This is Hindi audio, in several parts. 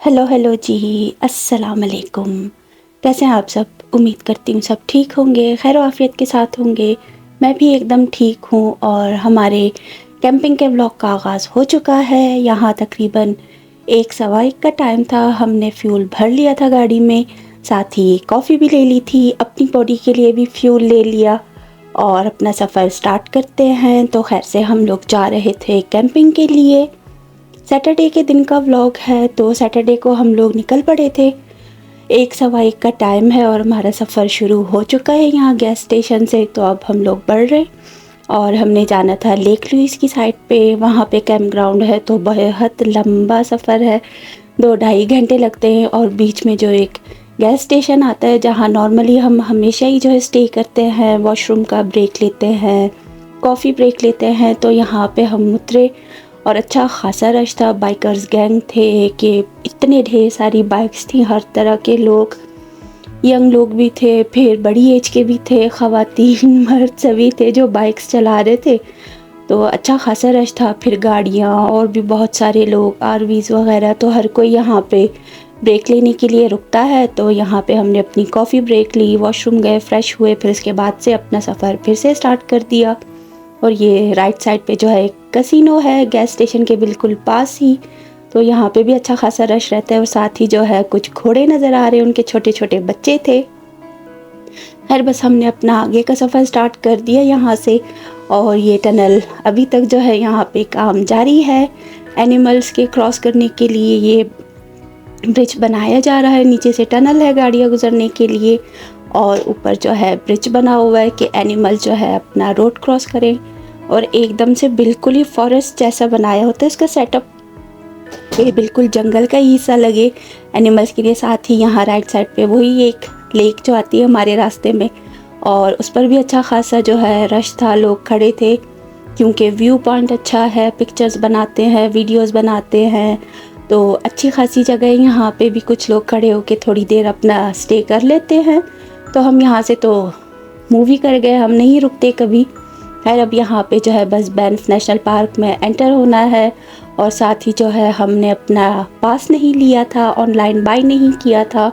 हेलो हेलो जी, अस्सलाम वालेकुम। कैसे हैं आप सब? उम्मीद करती हूँ सब ठीक होंगे, खैर आफियत के साथ होंगे। मैं भी एकदम ठीक हूँ और हमारे कैंपिंग के व्लॉग का आगाज़ हो चुका है। यहाँ तकरीबन 1 सवा 1 का टाइम था। हमने फ्यूल भर लिया था गाड़ी में, साथ ही कॉफ़ी भी ले ली थी, अपनी बॉडी के लिए भी फ्यूल ले लिया और अपना सफ़र स्टार्ट करते हैं। तो खैर से हम लोग जा रहे थे कैंपिंग के लिए। सैटरडे के दिन का व्लॉग है, तो सैटरडे को हम लोग निकल पड़े थे। 1 सवा 1 का टाइम है और हमारा सफ़र शुरू हो चुका है यहाँ गैस स्टेशन से। तो अब हम लोग बढ़ रहे और हमने जाना था लेक लुइस की साइड पे। वहाँ पे कैंप ग्राउंड है, तो बहुत लंबा सफ़र है, 2-2.5 घंटे लगते हैं। और बीच में जो एक गैस स्टेशन आता है जहाँ नॉर्मली हम हमेशा ही जो है स्टे करते हैं, वॉशरूम का ब्रेक लेते हैं, कॉफ़ी ब्रेक लेते हैं, तो यहाँ पे हम उतरे और अच्छा खासा रश था। बाइकर्स गैंग थे कि इतने ढेर सारी बाइक्स थी, हर तरह के लोग, यंग लोग भी थे, फिर बड़ी एज के भी थे, ख़वातीन मर्द सभी थे जो बाइक्स चला रहे थे। तो अच्छा खासा रश था। फिर गाड़ियाँ और भी बहुत सारे लोग, आरवीज़ वगैरह, तो हर कोई यहाँ पे ब्रेक लेने के लिए रुकता है। तो यहाँ पे हमने अपनी कॉफ़ी ब्रेक ली, वॉशरूम गए, फ़्रेश हुए, फिर उसके बाद से अपना सफ़र फिर से स्टार्ट कर दिया। और ये राइट साइड पे जो है एक कैसीनो है गैस स्टेशन के बिल्कुल पास ही, तो यहाँ पे भी अच्छा खासा रश रहता है। और साथ ही जो है कुछ घोड़े नज़र आ रहे हैं, उनके छोटे छोटे बच्चे थे। खैर बस हमने अपना आगे का सफ़र स्टार्ट कर दिया यहाँ से। और ये टनल अभी तक जो है यहाँ पे काम जारी है। एनिमल्स के क्रॉस करने के लिए ये ब्रिज बनाया जा रहा है। नीचे से टनल है गाड़ियाँ गुजरने के लिए, और ऊपर जो है ब्रिज बना हुआ है कि एनिमल जो है अपना रोड क्रॉस करें। और एकदम से बिल्कुल ही फॉरेस्ट जैसा बनाया होता है इसका सेटअप, ये बिल्कुल जंगल का ही हिस्सा लगे एनिमल्स के लिए। साथ ही यहाँ राइट साइड पे वही एक लेक जो आती है हमारे रास्ते में, और उस पर भी अच्छा खासा जो है रश था, लोग खड़े थे, क्योंकि व्यू पॉइंट अच्छा है, पिक्चर्स बनाते हैं, वीडियोस बनाते हैं, तो अच्छी खासी जगह है। यहाँ पे भी कुछ लोग खड़े होके थोड़ी देर अपना स्टे कर लेते हैं। तो हम यहाँ से तो मूवी कर गए, हम नहीं रुकते कभी। खैर अब यहाँ पे जो है बस बैंफ नेशनल पार्क में एंटर होना है। और साथ ही जो है हमने अपना पास नहीं लिया था, ऑनलाइन बाय नहीं किया था,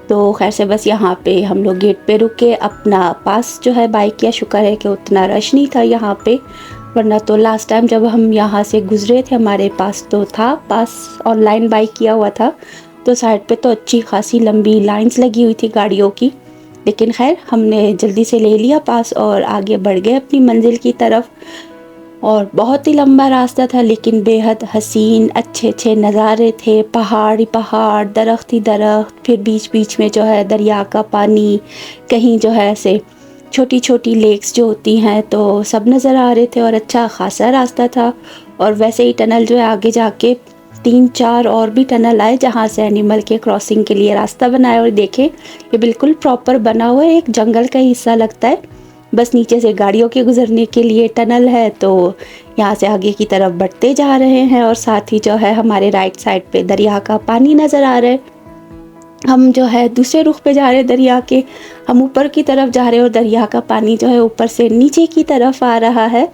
तो खैर से बस यहाँ पे हम लोग गेट पे रुके, अपना पास जो है बाय किया। शुक्र है कि उतना रश नहीं था यहाँ पे, वरना तो लास्ट टाइम जब हम यहाँ से गुजरे थे हमारे पास तो था पास, ऑनलाइन बाय किया हुआ था, तो साइड पे तो अच्छी खासी लंबी लाइंस लगी हुई थी गाड़ियों की। लेकिन खैर हमने जल्दी से ले लिया पास और आगे बढ़ गए अपनी मंजिल की तरफ। और बहुत ही लंबा रास्ता था, लेकिन बेहद हसीन अच्छे अच्छे नज़ारे थे, पहाड़ ही पहाड़, दरख्त ही दरख्त, फिर बीच बीच में जो है दरिया का पानी, कहीं जो है ऐसे छोटी छोटी लेक्स जो होती हैं, तो सब नज़र आ रहे थे और अच्छा खासा रास्ता था। और वैसे ही टनल जो है आगे जाके 3-4 और भी टनल आए जहाँ से एनिमल के क्रॉसिंग के लिए रास्ता बनाया। और देखे ये बिल्कुल प्रॉपर बना हुआ है, एक जंगल का हिस्सा लगता है, बस नीचे से गाड़ियों के गुजरने के लिए टनल है। तो यहाँ से आगे की तरफ बढ़ते जा रहे हैं और साथ ही जो है हमारे राइट साइड पे दरिया का पानी नज़र आ रहा है। हम जो है दूसरे रुख पे जा रहे हैं दरिया के, हम ऊपर की तरफ जा रहे हैं और दरिया का पानी जो है ऊपर से नीचे की तरफ आ रहा है।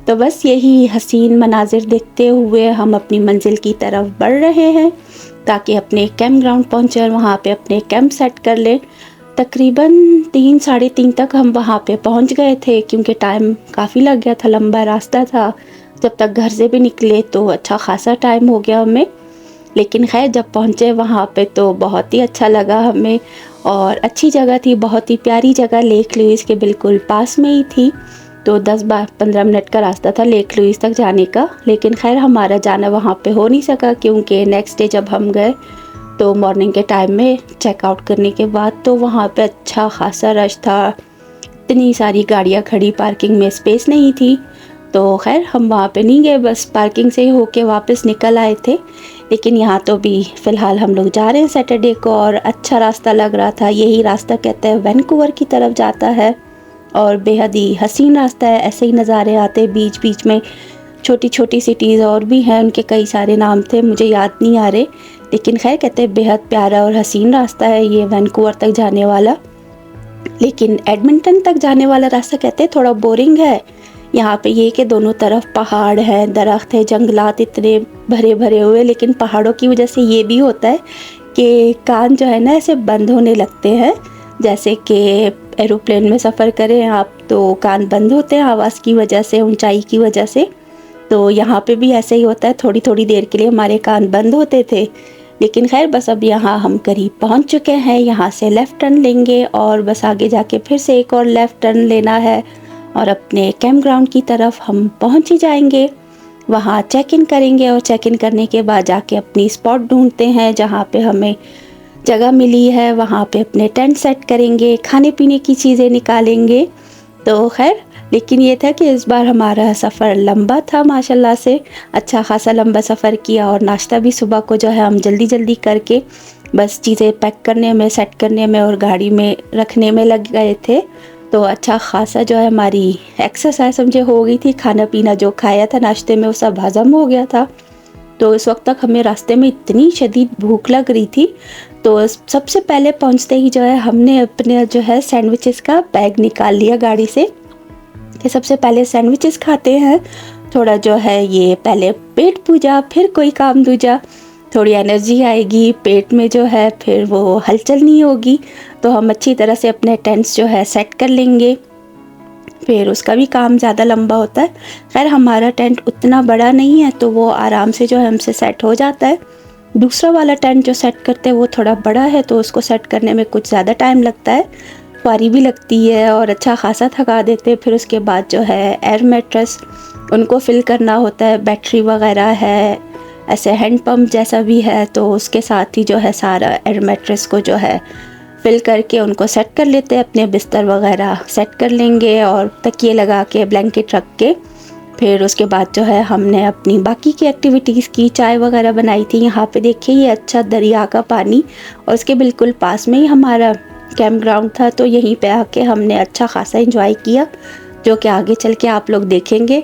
तो बस यही हसीन मनाजिर देखते हुए हम अपनी मंजिल की तरफ बढ़ रहे हैं, ताकि अपने कैंप ग्राउंड पहुँचे और वहाँ पे अपने कैंप सेट कर लें। तकरीबन 3-3:30 तक हम वहाँ पे पहुँच गए थे, क्योंकि टाइम काफ़ी लग गया था, लंबा रास्ता था। जब तक घर से भी निकले तो अच्छा खासा टाइम हो गया हमें। लेकिन खैर जब पहुँचे वहाँ पे तो बहुत ही अच्छा लगा हमें, और अच्छी जगह थी, बहुत ही प्यारी जगह, लेक लुइस के बिल्कुल पास में ही थी। तो 10-15 मिनट का रास्ता था लेक लुइस तक जाने का। लेकिन खैर हमारा जाना वहाँ पे हो नहीं सका, क्योंकि नेक्स्ट डे जब हम गए तो मॉर्निंग के टाइम में चेकआउट करने के बाद तो वहाँ पे अच्छा खासा रश था, इतनी सारी गाड़ियाँ खड़ी, पार्किंग में स्पेस नहीं थी। तो खैर हम वहाँ पे नहीं गए, बस पार्किंग से ही होके वापस निकल आए थे। लेकिन यहाँ तो भी फ़िलहाल हम लोग जा रहे हैं सैटरडे को, और अच्छा रास्ता लग रहा था। यही रास्ता कहते हैं वैंकूवर की तरफ जाता है, और बेहद ही हसीन रास्ता है, ऐसे ही नज़ारे आते बीच बीच में। छोटी छोटी सिटीज़ और भी हैं, उनके कई सारे नाम थे, मुझे याद नहीं आ रहे, लेकिन खैर कहते हैं बेहद प्यारा और हसीन रास्ता है ये वैंकूवर तक जाने वाला। लेकिन एडमिंटन तक जाने वाला रास्ता कहते हैं थोड़ा बोरिंग है, यहाँ पे ये कि दोनों तरफ पहाड़ हैं, दरख्त है, जंगलात इतने भरे भरे हुए, लेकिन पहाड़ों की वजह से ये भी होता है कि कान जो है ना ऐसे बंद होने लगते हैं। जैसे कि एरोप्लेन में सफ़र करें आप तो कान बंद होते हैं आवाज़ की वजह से, ऊंचाई की वजह से। तो यहाँ पे भी ऐसे ही होता है, थोड़ी थोड़ी देर के लिए हमारे कान बंद होते थे। लेकिन खैर बस अब यहाँ हम करीब पहुँच चुके हैं। यहाँ से लेफ़्ट टर्न लेंगे और बस आगे जाके फिर से एक और लेफ़्ट टर्न लेना है और अपने कैंप ग्राउंड की तरफ हम पहुँच ही जाएंगे। वहाँ चेक इन करेंगे और चेक इन करने के बाद जाके अपनी स्पॉट ढूंढते हैं जहाँ पे हमें जगह मिली है, वहाँ पे अपने टेंट सेट करेंगे, खाने पीने की चीज़ें निकालेंगे। तो खैर लेकिन ये था कि इस बार हमारा सफ़र लंबा था, माशाल्लाह से अच्छा खासा लंबा सफ़र किया और नाश्ता भी सुबह को जो है हम जल्दी जल्दी करके बस चीज़ें पैक करने में, सेट करने में और गाड़ी में रखने में लग गए थे। तो अच्छा खासा जो है हमारी एक्सरसाइज समझे हो गई थी। खाना पीना जो खाया था नाश्ते में वो सब हज़म हो गया था। तो इस वक्त तक हमें रास्ते में इतनी शदीद भूख लग रही थी, तो सबसे पहले पहुंचते ही जो है हमने अपने जो है सैंडविचेस का बैग निकाल लिया गाड़ी से कि सबसे पहले सैंडविचेस खाते हैं। थोड़ा जो है ये पहले पेट पूजा फिर कोई काम दूजा, थोड़ी एनर्जी आएगी पेट में जो है, फिर वो हलचल नहीं होगी। तो हम अच्छी तरह से अपने टेंट्स जो है सेट कर लेंगे, फिर उसका भी काम ज़्यादा लंबा होता है। खैर हमारा टेंट उतना बड़ा नहीं है तो वो आराम से जो है हमसे सेट हो जाता है। दूसरा वाला टेंट जो सेट करते हैं वो थोड़ा बड़ा है तो उसको सेट करने में कुछ ज़्यादा टाइम लगता है, भारी भी लगती है और अच्छा खासा थका देते हैं। फिर उसके बाद जो है एयर मैट्रेस उनको फिल करना होता है, बैटरी वगैरह है, ऐसे हैंड पंप जैसा भी है, तो उसके साथ ही जो है सारा एयर मैट्रेस को जो है फिल करके उनको सेट कर लेते हैं। अपने बिस्तर वगैरह सेट कर लेंगे और तकिए लगा के ब्लैंकेट रख के फिर उसके बाद जो है हमने अपनी बाकी की एक्टिविटीज़ की, चाय वगैरह बनाई थी। यहाँ पे देखिए ये अच्छा दरिया का पानी और उसके बिल्कुल पास में ही हमारा कैंप ग्राउंड था, तो यहीं पे आके हमने अच्छा खासा एंजॉय किया जो कि आगे चल के आप लोग देखेंगे।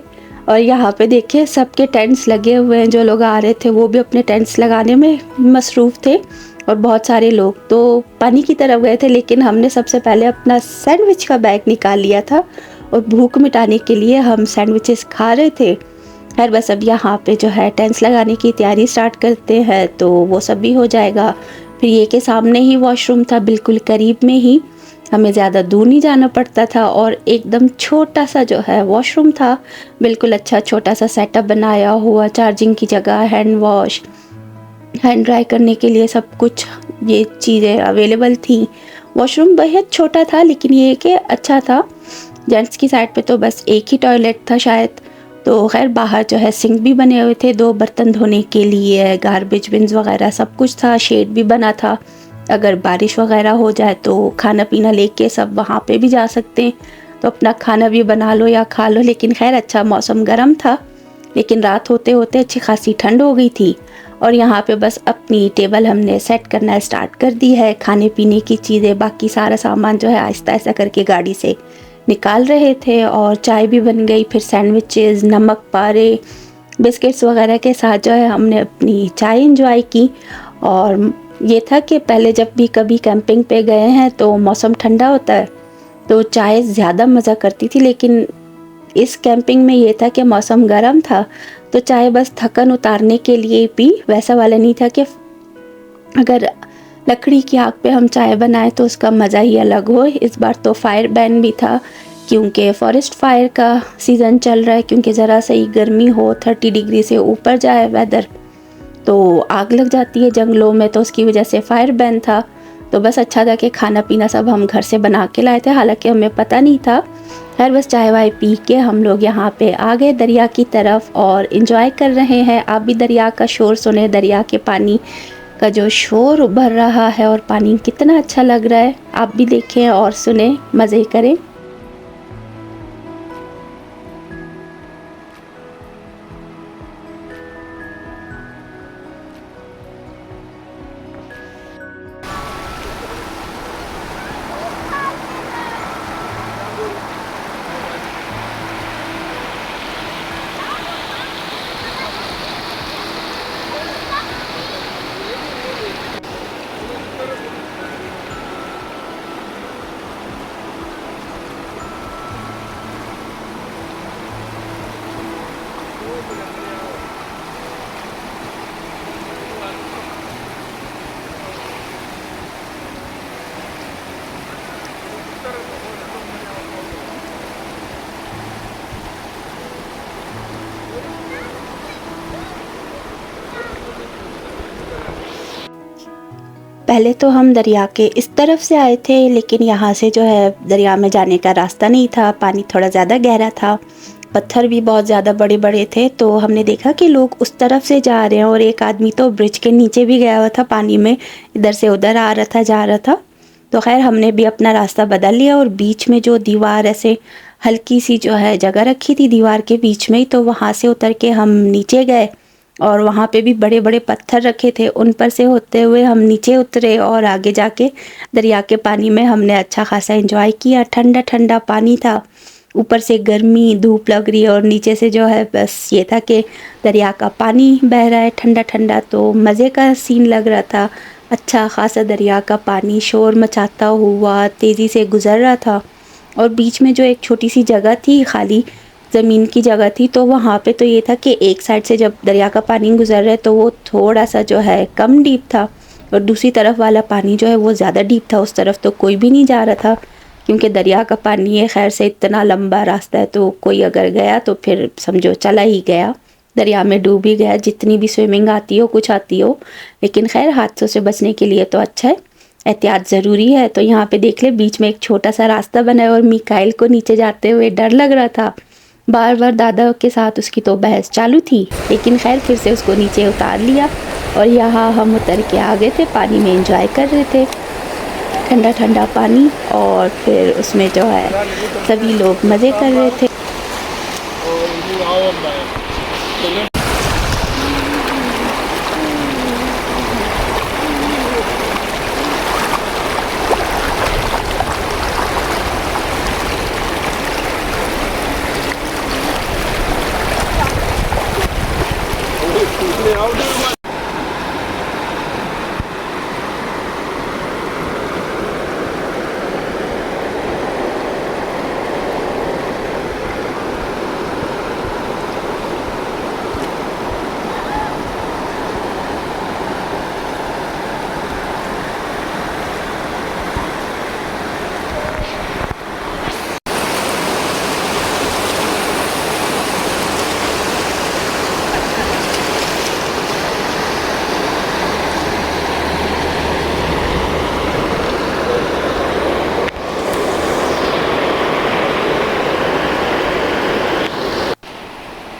और यहाँ पे देखिए सबके टेंट्स लगे हुए हैं, जो लोग आ रहे थे वो भी अपने टेंट्स लगाने में मसरूफ़ थे और बहुत सारे लोग तो पानी की तरफ गए थे, लेकिन हमने सबसे पहले अपना सैंडविच का बैग निकाल लिया था और भूख मिटाने के लिए हम सैंडविचेस खा रहे थे। खैर बस अब यहाँ पे जो है टेंट्स लगाने की तैयारी स्टार्ट करते हैं, तो वो सब भी हो जाएगा। फिर ये के सामने ही वॉशरूम था, बिल्कुल करीब में ही, हमें ज़्यादा दूर नहीं जाना पड़ता था और एकदम छोटा सा जो है वॉशरूम था, बिल्कुल अच्छा छोटा सा सेटअप बनाया हुआ, चार्जिंग की जगह, हैंड वॉश, हैंड ड्राई करने के लिए सब कुछ ये चीज़ें अवेलेबल थी। वॉशरूम बेहद छोटा था लेकिन ये कि अच्छा था। जेंट्स की साइड पे तो बस एक ही टॉयलेट था शायद। तो खैर बाहर जो है सिंक भी बने हुए थे, 2 बर्तन धोने के लिए, गार्बेज बिन्स वगैरह सब कुछ था, शेड भी बना था। अगर बारिश वगैरह हो जाए तो खाना पीना लेके सब वहाँ पे भी जा सकते हैं, तो अपना खाना भी बना लो या खा लो। लेकिन खैर अच्छा मौसम गर्म था, लेकिन रात होते होते अच्छी खासी ठंड हो गई थी। और यहाँ पे बस अपनी टेबल हमने सेट करना स्टार्ट कर दी है, खाने पीने की चीज़ें, बाकी सारा सामान जो है आहिस्ता आहिस्ता करके गाड़ी से निकाल रहे थे और चाय भी बन गई। फिर सैंडविचेस, नमक पारे, बिस्किट्स वगैरह के साथ जो है हमने अपनी चाय एंजॉय की। और ये था कि पहले जब भी कभी कैंपिंग पे गए हैं तो मौसम ठंडा होता है तो चाय ज़्यादा मज़ा करती थी, लेकिन इस कैंपिंग में ये था कि मौसम गर्म था तो चाय बस थकन उतारने के लिए पी, वैसा वाला नहीं था कि अगर लकड़ी की आग पे हम चाय बनाएं तो उसका मज़ा ही अलग हो। इस बार तो फायर बैन भी था क्योंकि फॉरेस्ट फायर का सीज़न चल रहा है, क्योंकि ज़रा सा ही गर्मी हो, 30 डिग्री से ऊपर जाए वेदर तो आग लग जाती है जंगलों में, तो उसकी वजह से फायर बैन था। तो बस अच्छा था कि खाना पीना सब हम घर से बना के लाए थे, हालांकि हमें पता नहीं था। खैर बस चाय वाय पी के हम लोग यहाँ पे आ गए दरिया की तरफ और इन्जॉय कर रहे हैं। आप भी दरिया का शोर सुने, दरिया के पानी का जो शोर उभर रहा है और पानी कितना अच्छा लग रहा है, आप भी देखें और सुने, मज़े करें। पहले तो हम दरिया के इस तरफ से आए थे, लेकिन यहाँ से जो है दरिया में जाने का रास्ता नहीं था, पानी थोड़ा ज़्यादा गहरा था, पत्थर भी बहुत ज़्यादा बड़े बड़े थे। तो हमने देखा कि लोग उस तरफ से जा रहे हैं और एक आदमी तो ब्रिज के नीचे भी गया हुआ था पानी में, इधर से उधर आ रहा था, जा रहा था। तो खैर हमने भी अपना रास्ता बदल लिया और बीच में जो दीवार ऐसे हल्की सी जो है जगह रखी थी दीवार के बीच में ही, तो वहाँ से उतर के हम नीचे गए और वहाँ पे भी बड़े बड़े पत्थर रखे थे, उन पर से होते हुए हम नीचे उतरे और आगे जाके दरिया के पानी में हमने अच्छा खासा एंजॉय किया। ठंडा ठंडा पानी था, ऊपर से गर्मी धूप लग रही है और नीचे से जो है बस ये था कि दरिया का पानी बह रहा है ठंडा ठंडा, तो मज़े का सीन लग रहा था। अच्छा खासा दरिया का पानी शोर मचाता हुआ तेज़ी से गुज़र रहा था और बीच में जो एक छोटी सी जगह थी, खाली ज़मीन की जगह थी, तो वहाँ पे तो ये था कि एक साइड से जब दरिया का पानी गुज़र रहा है तो वो थोड़ा सा जो है कम डीप था और दूसरी तरफ वाला पानी जो है वो ज़्यादा डीप था। उस तरफ तो कोई भी नहीं जा रहा था क्योंकि दरिया का पानी है, खैर से इतना लंबा रास्ता है तो कोई अगर गया तो फिर समझो चला ही गया, दरिया में डूब ही गया, जितनी भी स्विमिंग आती हो कुछ आती हो। लेकिन खैर हादसों से बचने के लिए तो अच्छा है, एहतियात ज़रूरी है। तो यहाँ पे देख ले बीच में एक छोटा सा रास्ता बना है और मिकाइल को नीचे जाते हुए डर लग रहा था, बार बार दादा के साथ उसकी तो बहस चालू थी, लेकिन खैर फिर से उसको नीचे उतार लिया और यहाँ हम उतर के आ गए थे, पानी में एंजॉय कर रहे थे ठंडा ठंडा पानी और फिर उसमें जो है सभी लोग मज़े कर रहे थे।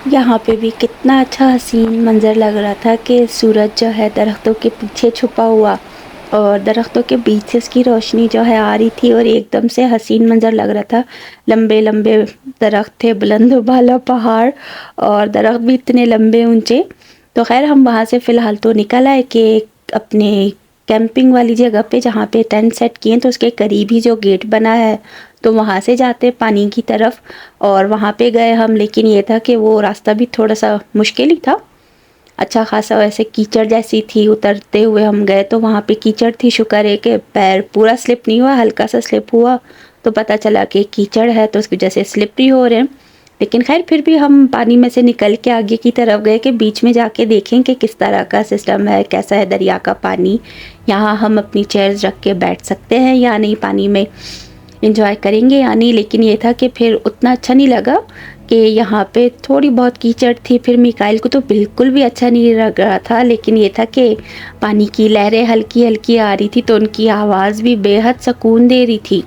यहाँ पे भी कितना अच्छा हसीन मंज़र लग रहा था कि सूरज जो है दरख्तों के पीछे छुपा हुआ और दरख्तों के बीच से उसकी रोशनी जो है आ रही थी और एकदम से हसीन मंज़र लग रहा था। लंबे लंबे दरख्त थे, बुलंद बाला पहाड़ और दरख्त भी इतने लंबे ऊंचे। तो खैर हम वहाँ से फ़िलहाल तो निकल आए कि अपने कैंपिंग वाली जगह पे जहाँ पे टेंट सेट किए तो उसके करीब ही जो गेट बना है तो वहाँ से जाते पानी की तरफ और वहाँ पे गए हम। लेकिन ये था कि वो रास्ता भी थोड़ा सा मुश्किल ही था, अच्छा खासा वैसे कीचड़ जैसी थी। उतरते हुए हम गए तो वहाँ पे कीचड़ थी, शुक्र है कि पैर पूरा स्लिप नहीं हुआ, हल्का सा स्लिप हुआ तो पता चला कि कीचड़ है तो उसकी वजह से स्लिपरी हो रहे हैं। लेकिन खैर फिर भी हम पानी में से निकल के आगे की तरफ गए कि बीच में जाके देखें कि किस तरह का सिस्टम है, कैसा है दरिया का पानी, यहाँ हम अपनी चेयर्स रख के बैठ सकते हैं या नहीं, पानी में एंजॉय करेंगे या नहीं। लेकिन ये था कि फिर उतना अच्छा नहीं लगा कि यहाँ पे थोड़ी बहुत कीचड़ थी। फिर मिकाइल को तो बिल्कुल भी अच्छा नहीं लग रहा था, लेकिन ये था कि पानी की लहरें हल्की हल्की आ रही थी तो उनकी आवाज़ भी बेहद सुकून दे रही थी।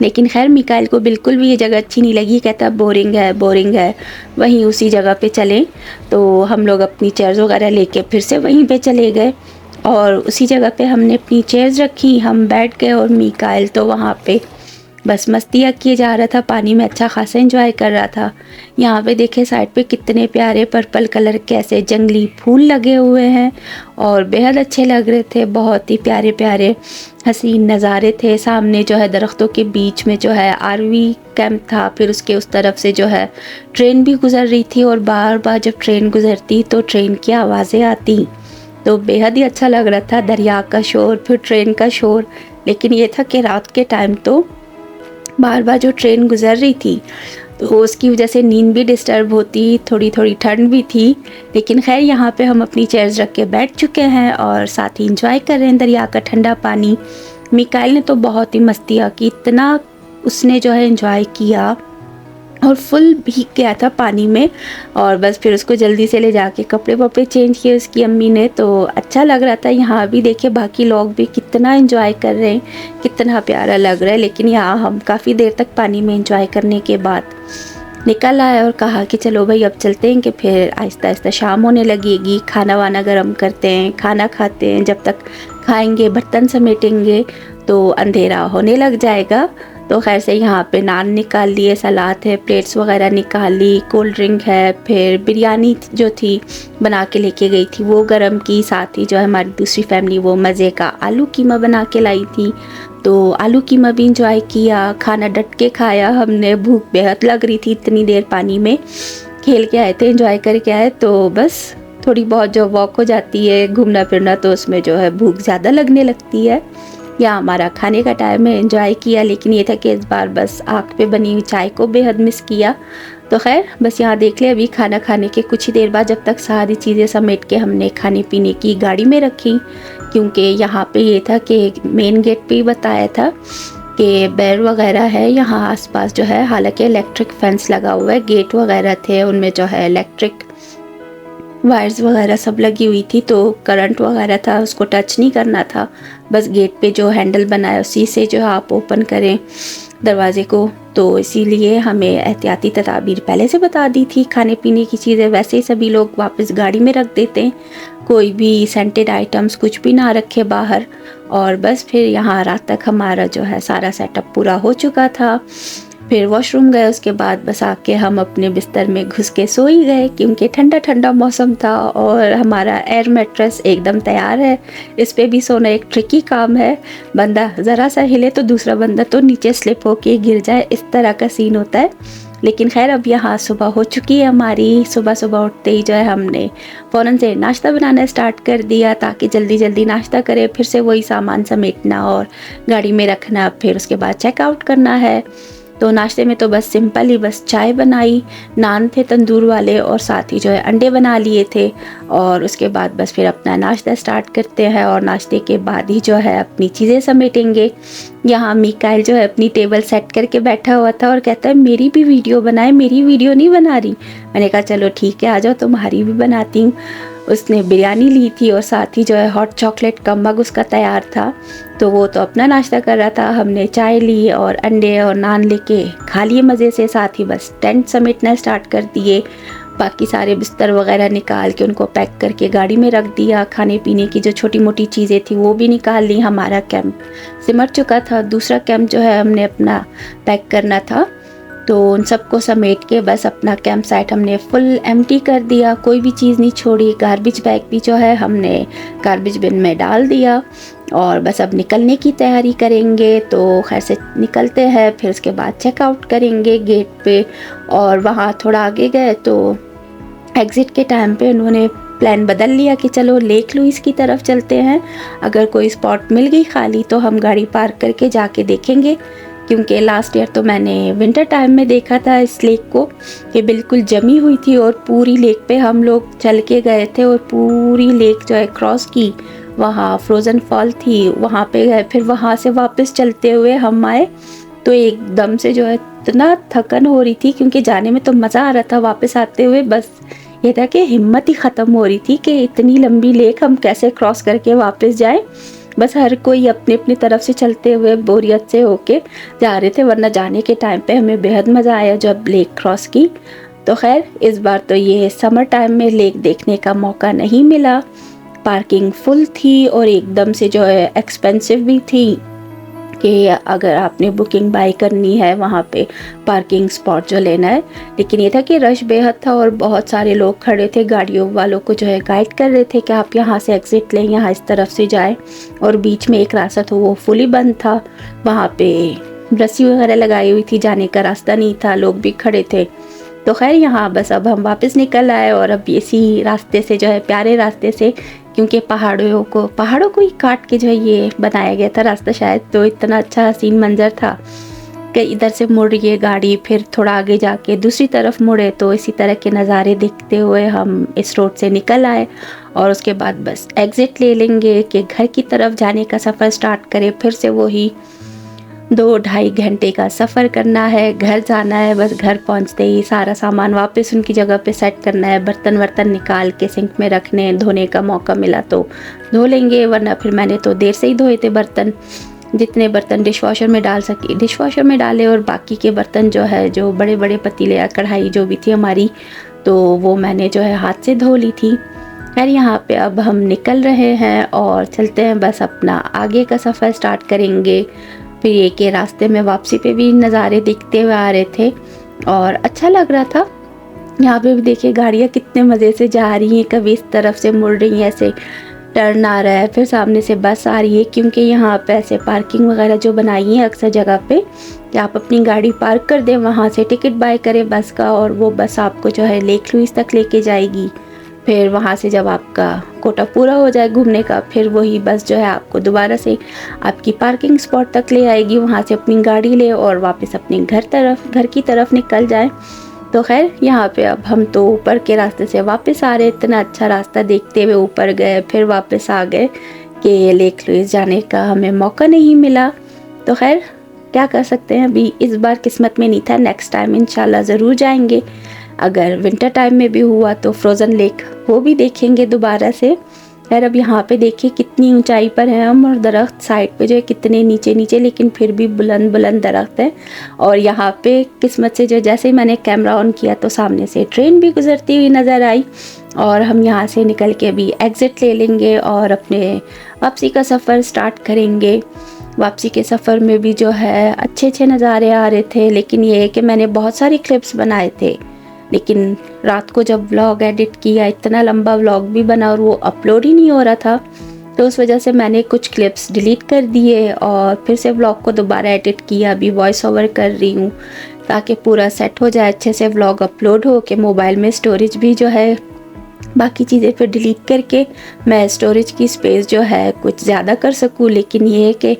लेकिन खैर मिकाइल को बिल्कुल भी ये जगह अच्छी नहीं लगी, कहता बोरिंग है बोरिंग है, वहीं उसी जगह पे चलें। तो हम लोग अपनी चेयर्स वगैरह लेके फिर से वहीं पे चले गए और उसी जगह पे हमने अपनी चेयर्स रखी, हम बैठ गए और मिकाइल तो वहाँ पे बस मस्तियाँ किए जा रहा था, पानी में अच्छा खासा एंजॉय कर रहा था। यहाँ पे देखे साइड पे कितने प्यारे पर्पल कलर के ऐसे जंगली फूल लगे हुए हैं और बेहद अच्छे लग रहे थे, बहुत ही प्यारे प्यारे हसीन नज़ारे थे। सामने जो है दरख्तों के बीच में जो है आरवी कैंप था, फिर उसके उस तरफ से जो है ट्रेन भी गुज़र रही थी और बार बार जब ट्रेन गुज़रती तो ट्रेन की आवाज़ें आती तो बेहद ही अच्छा लग रहा था, दरिया का शोर फिर ट्रेन का शोर। लेकिन ये था कि रात के टाइम तो बार बार जो ट्रेन गुज़र रही थी तो उसकी वजह से नींद भी डिस्टर्ब होती, थोड़ी थोड़ी ठंड भी थी। लेकिन खैर यहाँ पे हम अपनी चेयर्स रख के बैठ चुके हैं और साथ ही इंजॉय कर रहे हैं दरिया का ठंडा पानी। मिकाइल ने तो बहुत ही मस्तियाँ की, इतना उसने जो है इंजॉय किया और फुल भीग गया था पानी में। और बस फिर उसको जल्दी से ले जाके कपड़े वपड़े चेंज किए उसकी अम्मी ने। तो अच्छा लग रहा था। यहाँ भी देखिए बाकी लोग भी कितना एंजॉय कर रहे हैं, कितना प्यारा लग रहा है। लेकिन यहाँ हम काफ़ी देर तक पानी में एंजॉय करने के बाद निकल आए और कहा कि चलो भाई अब चलते हैं, कि फिर आहिस्ता आहिस्ता शाम होने लगेगी, खाना वाना गर्म करते हैं, खाना खाते हैं। जब तक खाएंगे बर्तन समेटेंगे तो अंधेरा होने लग जाएगा। तो खैर से यहाँ पे नान निकाल लिए, सलाद है, प्लेट्स वगैरह निकाली, कोल्ड ड्रिंक है, फिर बिरयानी जो थी बना के लेके गई थी वो गरम की। साथ ही जो है हमारी दूसरी फैमिली वो मज़े का आलू कीमा बना के लाई थी, तो आलू कीमा भी इंजॉय किया। खाना डट के खाया हमने, भूख बेहद लग रही थी, इतनी देर पानी में खेल के आए थे, इंजॉय करके आए। तो बस थोड़ी बहुत जो वॉक हो जाती है, घूमना फिरना, तो उसमें जो है भूख ज़्यादा लगने लगती है। या हमारा खाने का टाइम है, एंजॉय किया। लेकिन ये था कि इस बार बस आग पे बनी हुई चाय को बेहद मिस किया। तो खैर बस यहाँ देख ले, अभी खाना खाने के कुछ ही देर बाद जब तक सारी चीज़ें समेट के हमने खाने पीने की गाड़ी में रखी, क्योंकि यहाँ पे ये था कि मेन गेट पे ही बताया था कि बैर वगैरह है यहाँ आसपास जो है। हालांकि इलेक्ट्रिक फेंस लगा हुआ है, गेट वगैरह थे उनमें जो है इलेक्ट्रिक वायर्स वगैरह सब लगी हुई थी, तो करंट वगैरह था, उसको टच नहीं करना था। बस गेट पे जो हैंडल बना है उसी से जो आप ओपन करें दरवाजे को। तो इसीलिए हमें एहतियाती तदाबीर पहले से बता दी थी। खाने पीने की चीज़ें वैसे ही सभी लोग वापस गाड़ी में रख देते हैं, कोई भी सेंटेड आइटम्स कुछ भी ना रखे बाहर। और बस फिर यहाँ रात तक हमारा जो है सारा सेटअप पूरा हो चुका था। फिर वॉशरूम गए, उसके बाद बस आके हम अपने बिस्तर में घुस के सो ही गए, क्योंकि ठंडा ठंडा मौसम था और हमारा एयर मैट्रेस एकदम तैयार है। इस पे भी सोना एक ट्रिकी काम है, बंदा ज़रा सा हिले तो दूसरा बंदा तो नीचे स्लिप होके गिर जाए, इस तरह का सीन होता है। लेकिन खैर अब यहाँ सुबह हो चुकी है हमारी। सुबह सुबह उठते ही जो है हमने फ़ौरन से नाश्ता बनाना स्टार्ट कर दिया, ताकि जल्दी जल्दी नाश्ता करें, फिर से वही सामान समेटना और गाड़ी में रखना, फिर उसके बाद चेकआउट करना है। तो नाश्ते में तो बस सिंपल ही बस चाय बनाई, नान थे तंदूर वाले, और साथ ही जो है अंडे बना लिए थे। और उसके बाद बस फिर अपना नाश्ता स्टार्ट करते हैं, और नाश्ते के बाद ही जो है अपनी चीज़ें समेटेंगे। यहाँ मिकाइल जो है अपनी टेबल सेट करके बैठा हुआ था और कहता है मेरी भी वीडियो बनाए, मेरी वीडियो नहीं बना रही। मैंने कहा चलो ठीक है, आ जाओ तुम्हारी भी बनाती हूँ। उसने बिरयानी ली थी और साथ ही जो है हॉट चॉकलेट का मग उसका तैयार था, तो वो तो अपना नाश्ता कर रहा था। हमने चाय ली और अंडे और नान लेके खा लिए मज़े से। साथ ही बस टेंट समेटना स्टार्ट कर दिए, बाकी सारे बिस्तर वगैरह निकाल के उनको पैक करके गाड़ी में रख दिया। खाने पीने की जो छोटी मोटी चीज़ें थी वो भी निकाल ली। हमारा कैंप सिमट चुका था, दूसरा कैंप जो है हमने अपना पैक करना था, तो उन सबको समेट के बस अपना कैंप साइट हमने फुल एम्प्टी कर दिया, कोई भी चीज़ नहीं छोड़ी। गार्बेज बैग भी जो है हमने गार्बेज बिन में डाल दिया और बस अब निकलने की तैयारी करेंगे। तो खैर से निकलते हैं, फिर उसके बाद चेकआउट करेंगे गेट पे। और वहाँ थोड़ा आगे गए तो एग्ज़िट के टाइम पे उन्होंने प्लान बदल लिया कि चलो लेक लुइस की तरफ चलते हैं, अगर कोई स्पॉट मिल गई खाली तो हम गाड़ी पार्क करके जाके देखेंगे। क्योंकि लास्ट ईयर तो मैंने विंटर टाइम में देखा था इस लेक को कि बिल्कुल जमी हुई थी, और पूरी लेक पे हम लोग चल के गए थे और पूरी लेक जो है क्रॉस की। वहाँ फ्रोज़न फॉल थी, वहाँ पे गए, फिर वहाँ से वापस चलते हुए हम आए। तो एकदम से जो है इतना थकन हो रही थी, क्योंकि जाने में तो मज़ा आ रहा था, वापस आते हुए बस ये था कि हिम्मत ही ख़त्म हो रही थी कि इतनी लंबी लेक हम कैसे क्रॉस करके वापस जाएं। बस हर कोई अपनी अपनी तरफ से चलते हुए बोरियत से होके जा रहे थे, वरना जाने के टाइम पे हमें बेहद मज़ा आया जब लेक क्रॉस की। तो खैर इस बार तो ये समर टाइम में लेक देखने का मौका नहीं मिला, पार्किंग फुल थी और एकदम से जो है एक्सपेंसिव भी थी कि अगर आपने बुकिंग बाय करनी है वहाँ पे पार्किंग स्पॉट जो लेना है। लेकिन ये था कि रश बेहद था और बहुत सारे लोग खड़े थे, गाड़ियों वालों को जो है गाइड कर रहे थे कि आप यहाँ से एग्ज़िट लें, यहाँ इस तरफ से जाएं। और बीच में एक रास्ता था वो फुली बंद था, वहाँ पे रस्सी वगैरह लगाई हुई थी, जाने का रास्ता नहीं था, लोग भी खड़े थे। तो खैर यहाँ बस अब हम वापस निकल आए और अब इसी रास्ते से जो है प्यारे रास्ते से, क्योंकि पहाड़ों को ही काट के जो है ये बनाया गया था रास्ता शायद, तो इतना अच्छा हसीन मंजर था। कि इधर से मुड़ रही है गाड़ी, फिर थोड़ा आगे जाके दूसरी तरफ मुड़े, तो इसी तरह के नज़ारे देखते हुए हम इस रोड से निकल आए। और उसके बाद बस एग्ज़िट ले लेंगे कि घर की तरफ जाने का सफ़र स्टार्ट करें। फिर से वही 2-2.5 घंटे का सफ़र करना है, घर जाना है। बस घर पहुंचते ही सारा सामान वापस उनकी जगह पे सेट करना है, बर्तन वर्तन निकाल के सिंक में रखने, धोने का मौका मिला तो धो लेंगे, वरना फिर मैंने तो देर से ही धोए थे बर्तन। जितने बर्तन डिशवॉशर में डाल सके डिशवॉशर में डाले, और बाकी के बर्तन जो है, जो बड़े बड़े पतीले या कढ़ाई जो भी थी हमारी, तो वो मैंने जो है हाथ से धो ली थी। खैर यहाँ पे अब हम निकल रहे हैं और चलते हैं, बस अपना आगे का सफ़र स्टार्ट करेंगे। फिर ये के रास्ते में वापसी पे भी नज़ारे दिखते हुए आ रहे थे और अच्छा लग रहा था। यहाँ पे भी देखिए गाड़ियाँ कितने मज़े से जा रही हैं, कभी इस तरफ से मुड़ रही हैं, ऐसे टर्न आ रहा है, फिर सामने से बस आ रही है। क्योंकि यहाँ पे ऐसे पार्किंग वगैरह जो बनाई है अक्सर जगह पे कि आप अपनी गाड़ी पार्क कर दें, वहाँ से टिकट बाय करें बस का, और वो बस आपको जो है लेक लुइस तक लेके जाएगी। फिर वहाँ से जब आपका कोटा पूरा हो जाए घूमने का, फिर वही बस जो है आपको दोबारा से आपकी पार्किंग स्पॉट तक ले आएगी, वहाँ से अपनी गाड़ी ले और वापस अपने घर की तरफ निकल जाए। तो खैर यहाँ पे अब हम तो ऊपर के रास्ते से वापस आ रहे, इतना अच्छा रास्ता देखते हुए ऊपर गए, फिर वापस आ गए कि लेक लुइस जाने का हमें मौका नहीं मिला। तो खैर क्या कर सकते हैं, अभी इस बार किस्मत में नहीं था, नेक्स्ट टाइम इंशाल्लाह ज़रूर जाएंगे। अगर विंटर टाइम में भी हुआ तो फ्रोज़न लेक वो भी देखेंगे दोबारा से। खैर अब यहाँ पे देखिए कितनी ऊंचाई पर हैं हम, और दरख्त साइड पे जो है कितने नीचे नीचे, लेकिन फिर भी बुलंद बुलंद दरख्त हैं। और यहाँ पे किस्मत से जो जैसे ही मैंने कैमरा ऑन किया तो सामने से ट्रेन भी गुजरती हुई नज़र आई। और हम यहाँ से निकल के अभी एग्ज़िट ले लेंगे और अपने वापसी का सफ़र स्टार्ट करेंगे। वापसी के सफ़र में भी जो है अच्छे अच्छे नज़ारे आ रहे थे, लेकिन ये है कि मैंने बहुत सारे क्लिप्स बनाए थे, लेकिन रात को जब व्लॉग एडिट किया, इतना लंबा व्लॉग भी बना और वो अपलोड ही नहीं हो रहा था, तो उस वजह से मैंने कुछ क्लिप्स डिलीट कर दिए और फिर से व्लॉग को दोबारा एडिट किया। अभी वॉइस ओवर कर रही हूँ ताकि पूरा सेट हो जाए, अच्छे से व्लॉग अपलोड हो के मोबाइल में स्टोरेज भी जो है, बाकी चीज़ें फिर डिलीट करके मैं स्टोरेज की स्पेस जो है कुछ ज़्यादा कर सकूँ। लेकिन ये है कि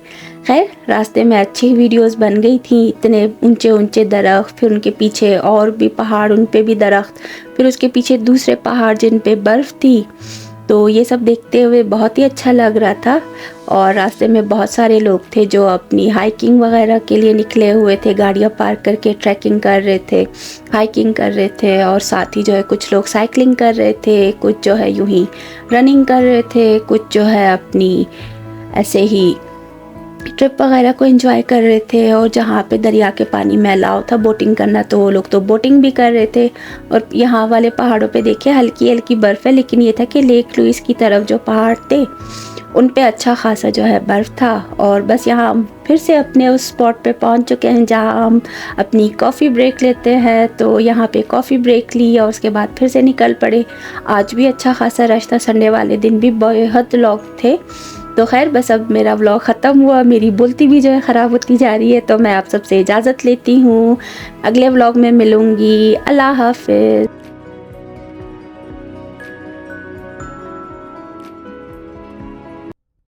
खैर रास्ते में अच्छी वीडियोस बन गई थी, इतने ऊंचे ऊंचे दरख्त, फिर उनके पीछे और भी पहाड़, उन पे भी दरख्त, फिर उसके पीछे दूसरे पहाड़ जिन पे बर्फ़ थी। तो ये सब देखते हुए बहुत ही अच्छा लग रहा था। और रास्ते में बहुत सारे लोग थे जो अपनी हाइकिंग वगैरह के लिए निकले हुए थे, गाड़ियाँ पार्क करके ट्रैकिंग कर रहे थे, हाइकिंग कर रहे थे, और साथ ही जो है कुछ लोग साइकिलिंग कर रहे थे, कुछ जो है यूं ही रनिंग कर रहे थे, कुछ जो है अपनी ऐसे ही ट्रिप वगैरह को एंजॉय कर रहे थे। और जहाँ पे दरिया के पानी में अलाउ था बोटिंग करना, तो वो लोग तो बोटिंग भी कर रहे थे। और यहाँ वाले पहाड़ों पे देखिए हल्की हल्की बर्फ़ है, लेकिन ये था कि लेक लुइस की तरफ जो पहाड़ थे उन पे अच्छा खासा जो है बर्फ़ था। और बस यहाँ हम फिर से अपने उस स्पॉट पे पहुँच चुके हैं जहाँ हम अपनी कॉफ़ी ब्रेक लेते हैं। तो यहाँ पे कॉफ़ी ब्रेक ली और उसके बाद फिर से निकल पड़े। आज भी अच्छा खासा रश था, संडे वाले दिन भी बहुत लोग थे। तो खैर बस अब मेरा व्लॉग ख़त्म हुआ, मेरी बोलती भी जो है ख़राब होती जा रही है, तो मैं आप सबसे इजाज़त लेती हूँ। अगले व्लॉग में मिलूँगी। अल्लाह हाफ़िज़।